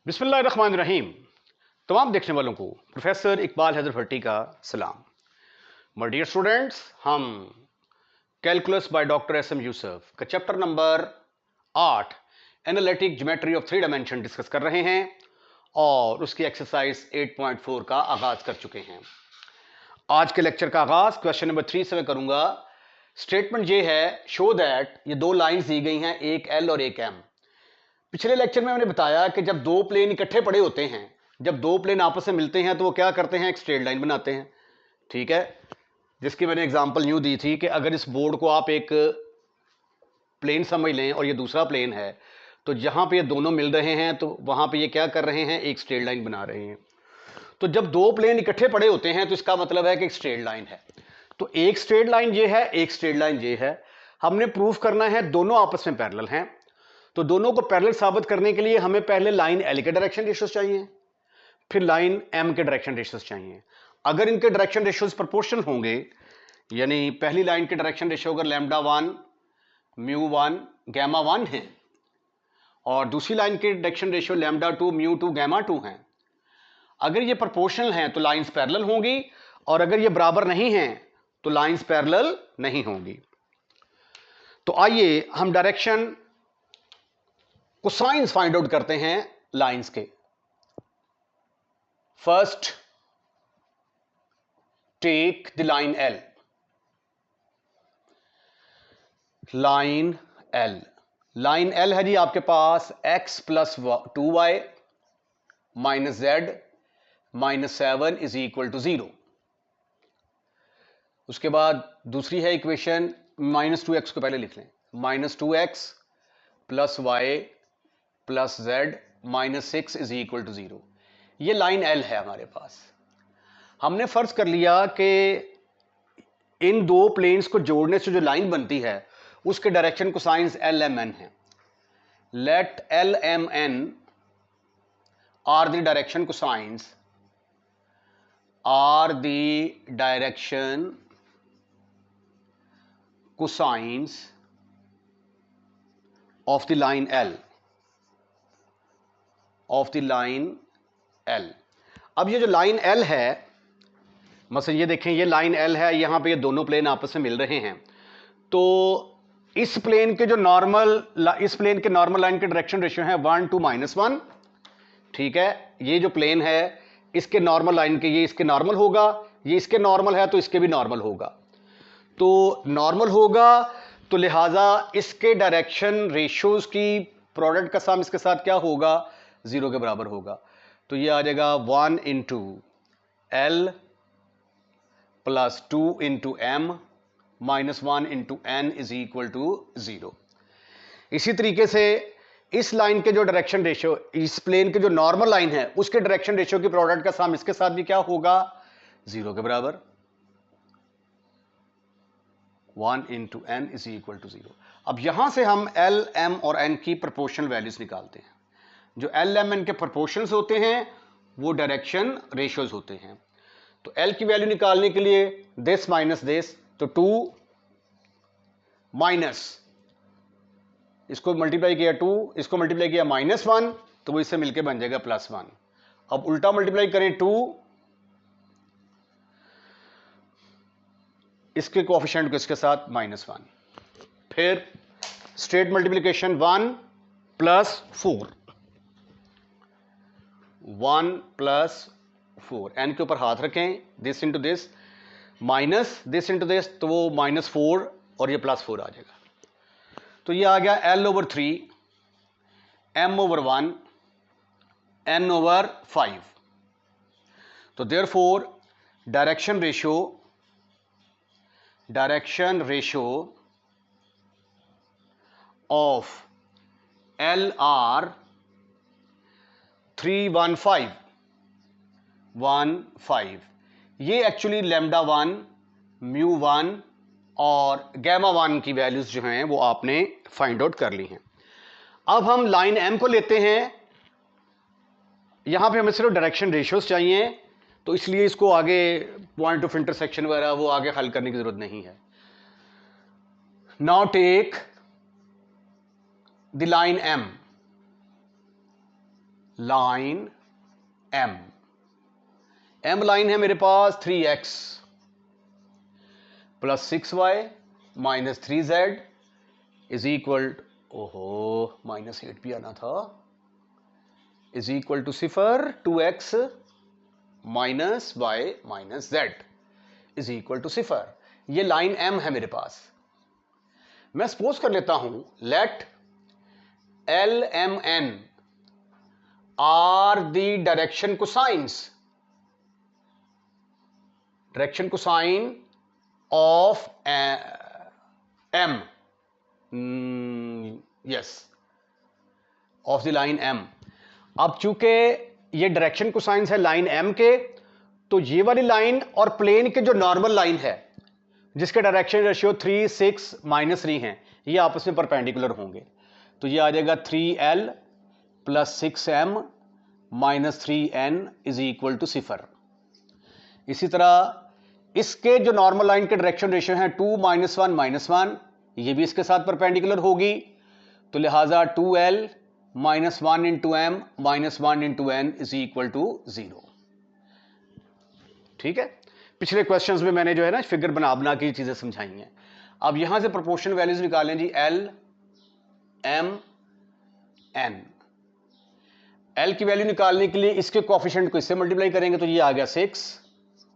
बिस्मिल्लाहिर्रहमानिर्रहीम। तमाम देखने वालों को प्रोफेसर इकबाल हैदर भट्टी का सलाम। माय डियर स्टूडेंट्स, हम calculus by doctor S M. Yusuf का chapter number 8 analytic geometry of 3 dimension discuss कर रहे हैं और उसकी एक्सरसाइज 8.4 का आगाज कर चुके हैं। आज के लेक्चर का आगाज क्वेश्चन नंबर 3 से मैं करूंगा। स्टेटमेंट ये है, शो दैट ये दो लाइंस दी गई हैं, एक एल और एक एम। पिछले लेक्चर में मैंने बताया कि जब दो प्लेन इकट्ठे पड़े होते हैं, जब दो प्लेन आपस में मिलते हैं तो वो क्या करते हैं, एक स्ट्रेट लाइन बनाते हैं। ठीक है, जिसकी मैंने एग्जांपल यूं दी थी कि अगर इस बोर्ड को आप एक प्लेन समझ लें और ये दूसरा प्लेन है, तो जहां पे ये दोनों मिल रहे हैं तो वहां पे ये क्या कर रहे हैं, एक स्ट्रेट लाइन बना रहे हैं। तो जब दो प्लेन इकट्ठे पड़े होते हैं तो इसका मतलब है कि एक स्ट्रेट लाइन है। तो एक स्ट्रेट लाइन ये है, एक स्ट्रेट लाइन ये है। हमने प्रूफ करना है दोनों आपस में पैरेलल हैं। तो दोनों को पैरेलल साबित करने के लिए हमें पहले लाइन एल के डायरेक्शन रेशियोज चाहिए, फिर लाइन एम के डायरेक्शन रेशियोज चाहिए। अगर इनके डायरेक्शन रेशियोज प्रोपोर्शनल होंगे, यानी पहली लाइन के डायरेक्शन रेशियो अगर लैम्डा 1 म्यू 1 गैमा 1 है और दूसरी लाइन के direction ratio lambda 2 mu 2 gamma 2 है, अगर ये प्रोपोर्शनल हैं तो लाइंस पैरेलल होंगी, और अगर ये बराबर नहीं हैं तो लाइंस पैरेलल नहीं होंगी। तो आइए हम डायरेक्शन कोसाइंस फाइंड आउट करते हैं लाइंस के। First take the line L. Line L, line L है जी आपके पास x plus 2y minus z minus 7 is equal to 0। उसके बाद दूसरी है इक्वेशन, माइनस 2x को पहले लिख लें, minus 2x plus Y plus z minus 6 is equal to 0। ये लाइन एल है हमारे पास। हमने फर्ज कर लिया कि इन दो प्लेन्स को जोड़ने से जो लाइन बनती है उसके direction cosines L M N है। Let L M N are the direction cosines, are the direction cosines of the line L, of the line L. अब ये जो लाइन एल है, मतलब ये देखें, ये लाइन एल है, यहां पे ये दोनों प्लेन आपस में मिल रहे हैं। तो इस प्लेन के जो नॉर्मल, इस प्लेन के नॉर्मल लाइन के डायरेक्शन रेशियो है 1 2 -1। ठीक है, ये जो प्लेन है इसके नॉर्मल लाइन के, ये इसके नॉर्मल होगा, ये इसके नॉर्मल है तो इसके भी नॉर्मल होगा। तो नॉर्मल होगा तो लिहाजा इसके डायरेक्शन रेशियोज की प्रोडक्ट का सम इसके साथ क्या होगा, 0 के बराबर होगा। तो ये आ जाएगा 1 into L plus 2 into M minus 1 into N is equal to 0। इसी तरीके से इस लाइन के जो डायरेक्शन रेशियो, इस प्लेन के जो नॉर्मल लाइन है उसके डायरेक्शन रेशियो की प्रोडक्ट का सम इसके साथ भी क्या होगा, 0 के बराबर। 1 into N is equal to 0। अब यहां से हम एल एम और एन की प्रोपोर्शनल वैल्यूज निकालते हैं। जो एल एम एन के प्रोपोर्शनल्स होते हैं वो डायरेक्शन रेशियोज होते हैं। तो एल की वैल्यू निकालने के लिए दिस माइनस दिस, तो 2 माइनस इसको मल्टीप्लाई किया 2, इसको मल्टीप्लाई किया -1, तो वो इससे मिलके बन जाएगा +1। अब उल्टा मल्टीप्लाई करें 2, इसके कोएफिशिएंट को इसके साथ -1, फिर straight multiplication 1 plus 4, 1 plus 4, n के ऊपर हाथ रखें, this into this minus this into this, तो वो -4 और ये +4 आ जाएगा। तो ये आ गया L over 3 M over 1 N over 5। तो therefore direction ratio of LR 315 ये एक्चुअली लैम्डा 1 म्यू 1 और गैमा 1 की वैल्यूज जो हैं वो आपने फाइंड आउट कर ली हैं। अब हम लाइन एम को लेते हैं। यहां पे हमें सिर्फ डायरेक्शन रेशियोज चाहिए, तो इसलिए इसको आगे पॉइंट ऑफ इंटरसेक्शन वगैरह वो आगे हल करने की जरूरत नहीं है। Now take the line m, line m, m line है मेरे पास 3x plus 6y minus 3z is equal, ओहो -8 भी आना था, is equal to 0 2x minus y minus z is equal to 0। ये लाइन m है मेरे पास। मैं सपोज कर लेता हूं let L M N are the direction cosine of m, yes, of the line m। अब चूंकि ये डायरेक्शन कोसाइंस है लाइन m के, तो ये वाली लाइन और प्लेन के जो नॉर्मल लाइन है जिसके डायरेक्शन रेशियो 3 6 -3 हैं, ये आपस में परपेंडिकुलर होंगे। तो ये आ जाएगा 3l plus 6m minus 3n is equal to 0। इसी तरह इसके जो नॉर्मल लाइन के डायरेक्शन रेशियो हैं 2 -1 -1, ये भी इसके साथ परपेंडिकुलर होगी। तो लिहाजा 2l minus 1 into m minus 1 into n is equal to 0। ठीक है, पिछले क्वेश्चंस में मैंने जो है ना फिगर बना के चीजें समझाई हैं। अब यहां से प्रोपोर्शनल वैल्यूज निकालें जी, l m n। l की वैल्यू निकालने के लिए इसके कोएफिशिएंट को इससे मल्टीप्लाई करेंगे तो ये आ गया 6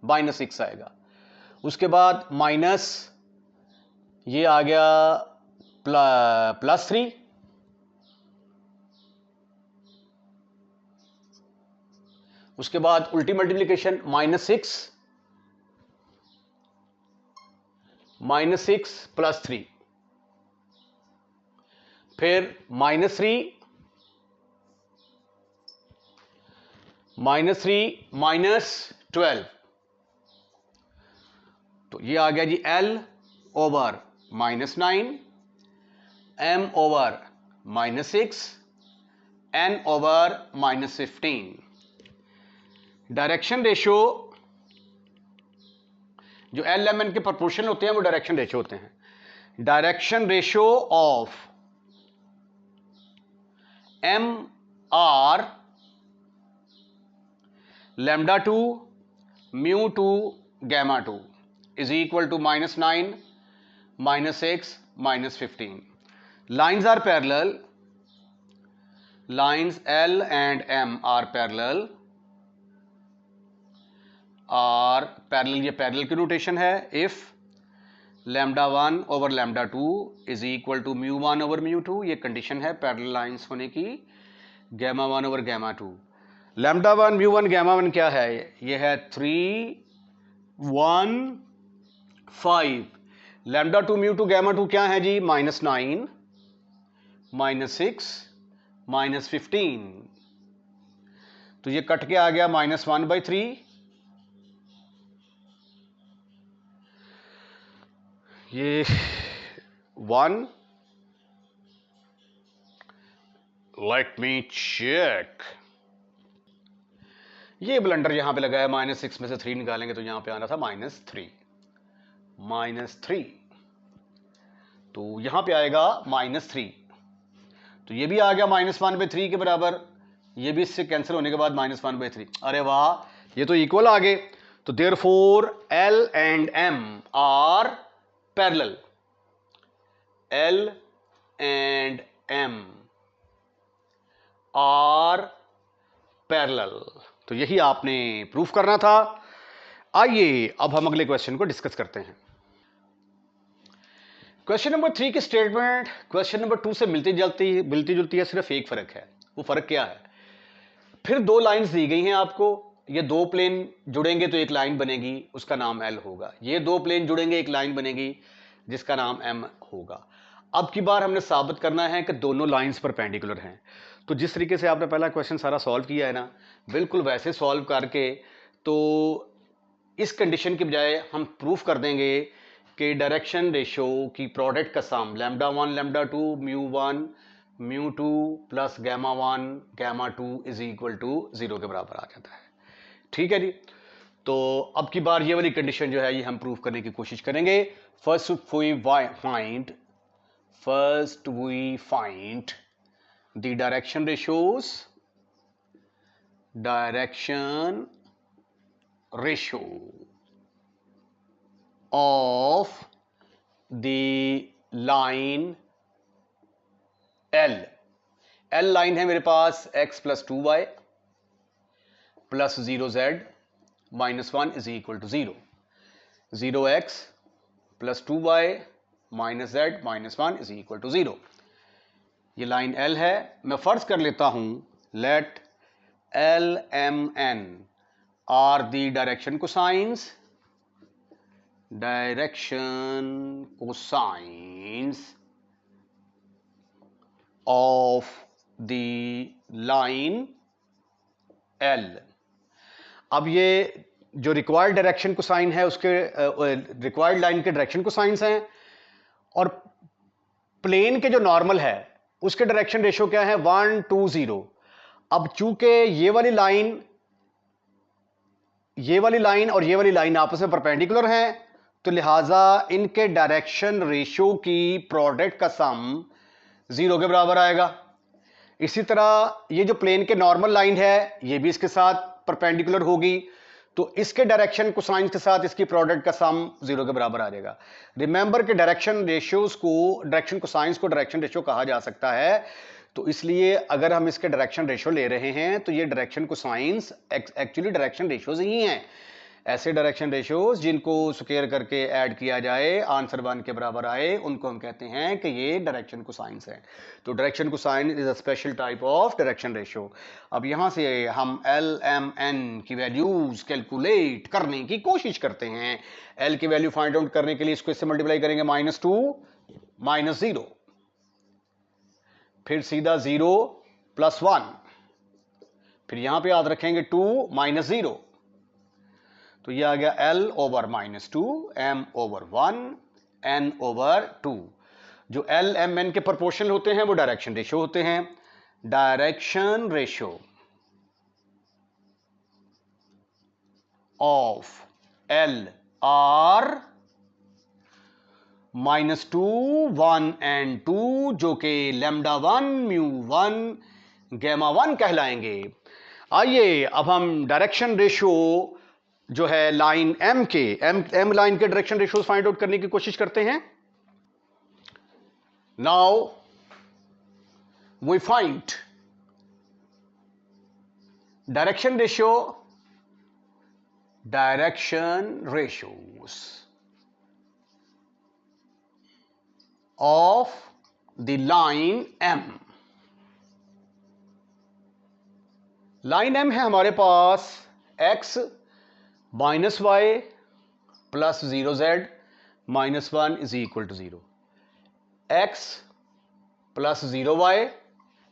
-6 आएगा। उसके बाद माइनस ये आ गया +3, उसके बाद उल्टी मल्टीप्लिकेशन -6 प्लस 3, फिर -3 माइनस 12, तो ये आ गया जी l over -9 m over -6 n over -15। Direction ratio जो एल एम एन के प्रोपोर्शन होते हैं वो डायरेक्शन रेशियो होते हैं। Direction ratio of M are λ2 μ2 γ2 is equal to -9 -6 -15। lines are parallel, lines L and M are parallel, ये parallel की notation है। If λ1 over λ2 is equal to μ1 over μ2, ये कंडीशन है पैरेलल लाइंस होने की। γ1 ओवर γ2, λ1 μ1 γ1 क्या है? ये है 3 1 5। λ2 μ2 γ2 क्या है जी? -9 -6 -15। तो ये कट के आ गया -1/3। ये 1, लेट मी चेक, ये ब्लंडर यहां पे लगाया, -6 में से 3 निकालेंगे तो यहां पे आना था -3, तो यहां पे आएगा -3। तो ये भी आ गया -1/3 के बराबर, ये भी इससे कैंसिल होने के बाद -1/3। अरे वाह, ये तो इक्वल आ गए। तो therefore L and M are parallel, L and M are parallel. तो यही आपने प्रूफ करना था। आइए अब हम अगले क्वेश्चन को डिस्कस करते हैं। क्वेश्चन नंबर 3 की स्टेटमेंट क्वेश्चन नंबर 2 से मिलती जुलती है, सिर्फ एक फर्क है। वो फर्क क्या है? फिर 2 लाइंस दी गई हैं आपको, ये 2 प्लेन जुड़ेंगे तो एक लाइन बनेगी, उसका नाम L होगा। ये 2 प्लेन जुड़ेंगे, एक लाइन बनेगी जिसका नाम M होगा। अब की बार हमने साबित करना है कि दोनों लाइंस परपेंडिकुलर हैं। तो जिस तरीके से आपने पहला क्वेश्चन सारा सॉल्व किया है ना, बिल्कुल वैसे सॉल्व करके तो इस कंडीशन की बजाय हम प्रूफ कर देंगे कि डायरेक्शन रेशियो की प्रोडक्ट का सम λ1 λ2 μ1 μ2 प्लस γ1 γ2 इज इक्वल टू 0 के बराबर आ जाता है। ठीक है जी। तो अब की बार ये वाली कंडीशन जो है ये हम प्रूफ करने की कोशिश करेंगे। First we find the direction ratios direction ratio of the line L line है मेरे पास x plus 2y plus 0z minus 1 is equal to 0, 0x plus 2y minus z minus 1 is equal to 0। ये line L है। मैं फर्ज कर लेता हूं let L M N are the direction cosines of the line L। अब ये जो रिक्वायर्ड डायरेक्शन कोसाइन है उसके रिक्वायर्ड लाइन के डायरेक्शन कोसाइंस हैं और प्लेन के जो नॉर्मल है उसके डायरेक्शन रेशियो क्या है 1 2 0। अब चूंकि ये वाली लाइन और ये वाली लाइन आपस में परपेंडिकुलर हैं तो लिहाजा इनके डायरेक्शन रेशियो की प्रोडक्ट का सम 0 के बराबर आएगा। इसी तरह ये जो प्लेन के नॉर्मल लाइन है ये भी इसके साथ परपेंडिकुलर होगी तो इसके डायरेक्शन कोसाइंस के साथ इसकी प्रोडक्ट का सम 0 के बराबर आ जाएगा। रिमेंबर के डायरेक्शन रेशियोज को डायरेक्शन कोसाइंस को डायरेक्शन रेशियो कहा जा सकता है तो इसलिए अगर हम इसके डायरेक्शन रेशियो ले रहे हैं तो ये direction cosines actually direction ratios ही हैं। ऐसे डायरेक्शन रेशियोज जिनको स्क्वायर करके ऐड किया जाए आंसर 1 के बराबर आए उनको हम कहते हैं कि ये डायरेक्शन कोसाइंस है। तो direction cosine is a special type of direction ratio. अब यहां से हम L M N की वैल्यूज कैलकुलेट करने की कोशिश करते हैं। L की वैल्यू फाइंड आउट करने के लिए इसको इससे मल्टीप्लाई करेंगे -2 -0, फिर सीधा 0 + 1, फिर यहां पे याद रखेंगे 2 -0 तो ये आ गया L over -2 M over 1 N over 2। जो L M N के प्रोपोर्शनल होते हैं वो डायरेक्शन रेशियो होते हैं। Direction ratio of L R -2 1 and 2 जो कि λ1 μ1 γ1 कहलाएंगे। आइए अब हम डायरेक्शन रेशियो जो है लाइन M के M लाइन के डायरेक्शन रेशियोज फाइंड आउट करने की कोशिश करते हैं। Now we find direction ratios of the line M। Line M है हमारे पास x -y plus 0z minus 1 is equal to 0, x plus 0y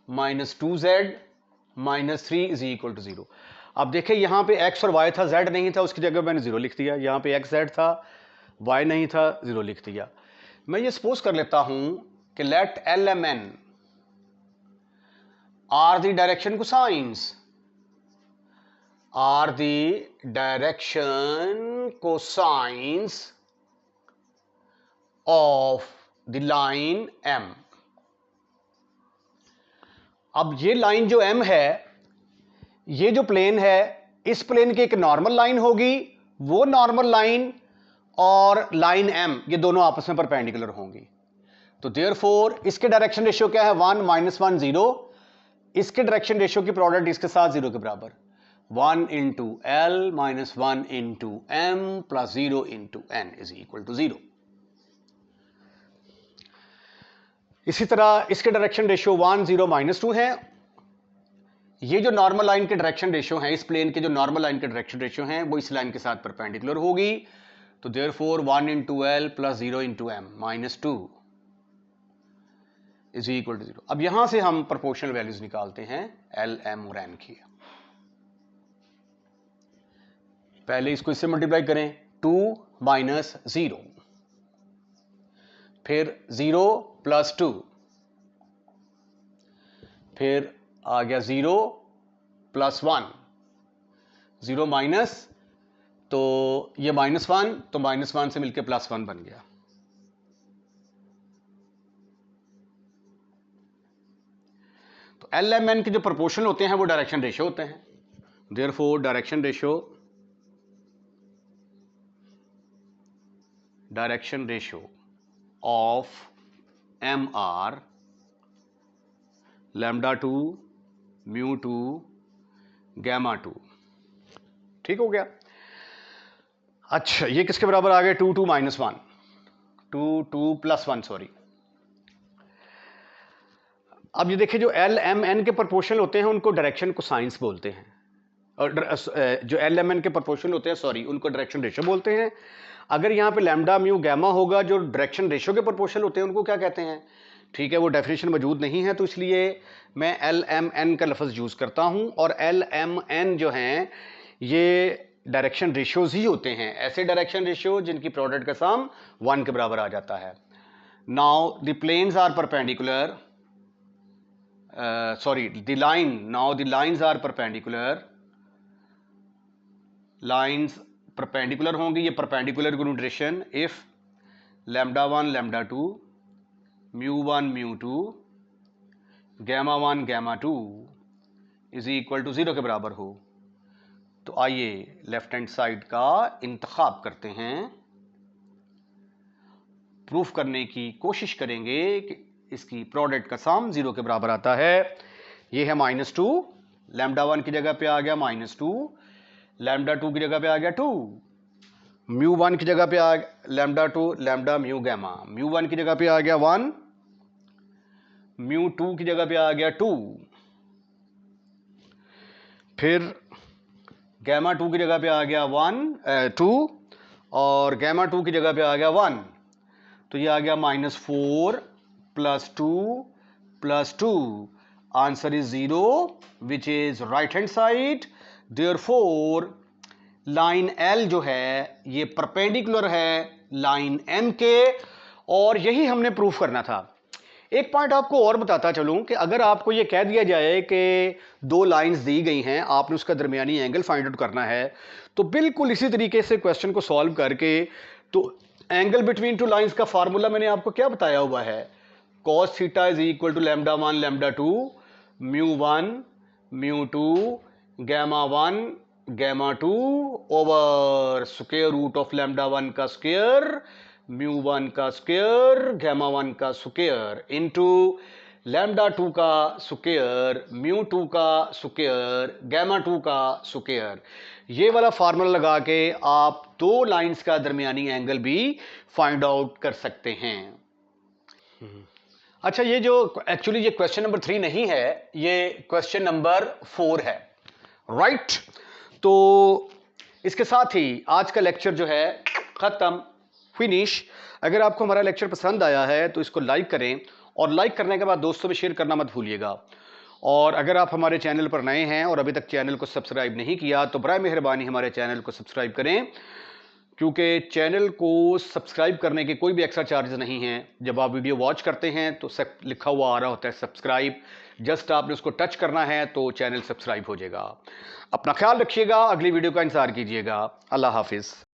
minus 2z minus 3 is equal to 0। अब देखें यहां पे x और y था, z नहीं था, उसकी जगह मैंने 0 लिख दिया। यहां पे x z था, y नहीं था, 0 लिख दिया। मैं ये सपोज कर लेता हूं कि let L M N are the direction cosines of the line M। अब ये लाइन जो M है, ये जो प्लेन है, इस प्लेन की एक नॉर्मल लाइन होगी, वो नॉर्मल लाइन और लाइन M ये दोनों आपस में परपेंडिकुलर होंगी। तो देयरफॉर इसके डायरेक्शन रेशियो क्या है 1 -1 0। इसके डायरेक्शन रेशियो की प्रोडक्ट इसके साथ 0 के बराबर 1 into L minus 1 into M plus 0 into N is equal to 0। इसी तरह इसके डायरेक्शन रेशियो 1 0 -2 है। ये जो नॉर्मल लाइन के डायरेक्शन रेशियो हैं, इस प्लेन के जो नॉर्मल लाइन के डायरेक्शन रेशियो हैं वो इस लाइन के साथ परपेंडिकुलर होगी। तो therefore 1 into L plus 0 into M -2 is equal to 0। अब यहां से हम प्रोपोर्शनल वैल्यूज निकालते हैं L M और N की। पहले इसको इससे मल्टीप्लाई करें 2 - 0, फिर 0 + 2, फिर आ गया 0 + 1, 0 माइनस तो ये -1 तो -1 से मिलकर +1 बन गया। तो L M N के जो प्रोपोर्शनल होते हैं वो डायरेक्शन रेशियो होते हैं। Therefore direction ratio of M are lambda 2 mu 2 gamma 2। ठीक हो गया। अच्छा, ये किसके बराबर आ गया? 2 2 माइनस 1, 2 2 प्लस 1 सॉरी। अब ये देखिए, जो एल एम एन के प्रोपोर्शनल होते हैं उनको डायरेक्शन कोसाइंस बोलते हैं, और जो एल एम एन के प्रोपोर्शनल होते हैं सॉरी उनको डायरेक्शन रेशियो बोलते हैं। अगर यहाँ पे लैम्डा म्यू गैमा होगा, जो डायरेक्शन रेशियो के प्रोपोर्शनल होते हैं उनको क्या कहते हैं? ठीक है, वो डेफिनेशन मौजूद नहीं है, तो इसलिए मैं एल एम एन का लफ्ज़ यूज़ करता हूँ। और एल एम एन जो हैं ये डायरेक्शन रेशियोज ही होते हैं, ऐसे डायरेक्शन रेशियो जिनकी प्रोडक्ट का सम 1 के बराबर आ जाता है। Now the planes are perpendicular, the lines are perpendicular, lines perpendicular होंगी, ये perpendicular conjugation if lambda 1 lambda 2 mu 1 mu 2 gamma 1 gamma 2 is equal to 0 के बराबर हो। तो आइए लेफ्ट हैंड साइड का इंतखाब करते हैं, प्रूफ करने की कोशिश करेंगे कि इसकी प्रोडक्ट का सम 0 के बराबर आता है। ये है -2, लैम्डा 1 की जगह पे आ गया -2, लैम्डा 2 की जगह पे आ गया 2, म्यू 1 की जगह पे आ गया lambda 2, lambda mu gamma, mu 1 की जगह पे आ गया 1, म्यू 2 की जगह पे आ गया 2, फिर गैमा 2 की जगह पे आ गया 2 और गैमा 2 की जगह पे आ गया 1, तो ये आ गया -4 + 2 + 2, answer is 0 which is right hand side. Therefore line L जो है ये परपेंडिकुलर है लाइन M के, और यही हमने प्रूफ करना था। एक पॉइंट आपको और बताता चलूं कि अगर आपको ये कह दिया जाए कि दो लाइंस दी गई हैं, आपने उसका दरमियानी एंगल फाइंड आउट करना है, तो बिल्कुल इसी तरीके से क्वेश्चन को सॉल्व करके, तो एंगल बिटवीन टू लाइंस का फार्मूला मैंने आपको क्या बताया हुआ है? cos theta is equal to lambda 1 lambda 2 mu 1 mu 2 gamma 1 gamma 2 over square root of lambda 1 का स्क्वायर म्यू 1 का स्क्वायर गैमा 1 का स्क्वायर इनटू लैम्डा 2 का स्क्वायर म्यू 2 का स्क्वायर गैमा 2 का स्क्वायर। ये वाला फार्मूला लगा के आप दो लाइंस का दरमियानी एंगल भी फाइंड आउट कर सकते हैं। अच्छा, ये जो एक्चुअली ये क्वेश्चन नंबर 3 नहीं है, ये क्वेश्चन नंबर 4 है, राइट? तो इसके साथ ही आज का लेक्चर जो है खत्म, फिनिश। अगर आपको हमारा लेक्चर पसंद आया है तो इसको लाइक करें, और लाइक करने के बाद दोस्तों में शेयर करना मत भूलिएगा। और अगर आप हमारे चैनल पर नए हैं और अभी तक चैनल को सब्सक्राइब नहीं किया तो बराए मेहरबानी हमारे चैनल को सब्सक्राइब करें, क्योंकि चैनल को सब्सक्राइब करने के कोई भी एक्स्ट्रा चार्जेस नहीं हैं। जब आप वीडियो वॉच करते हैं तो लिखा हुआ आ रहा होता है सब्सक्राइब, जस्ट आपने उसको टच करना है तो चैनल सब्सक्राइब हो जाएगा। अपना ख्याल रखिएगा, अगली वीडियो का इंतजार कीजिएगा। अल्लाह हाफिज़।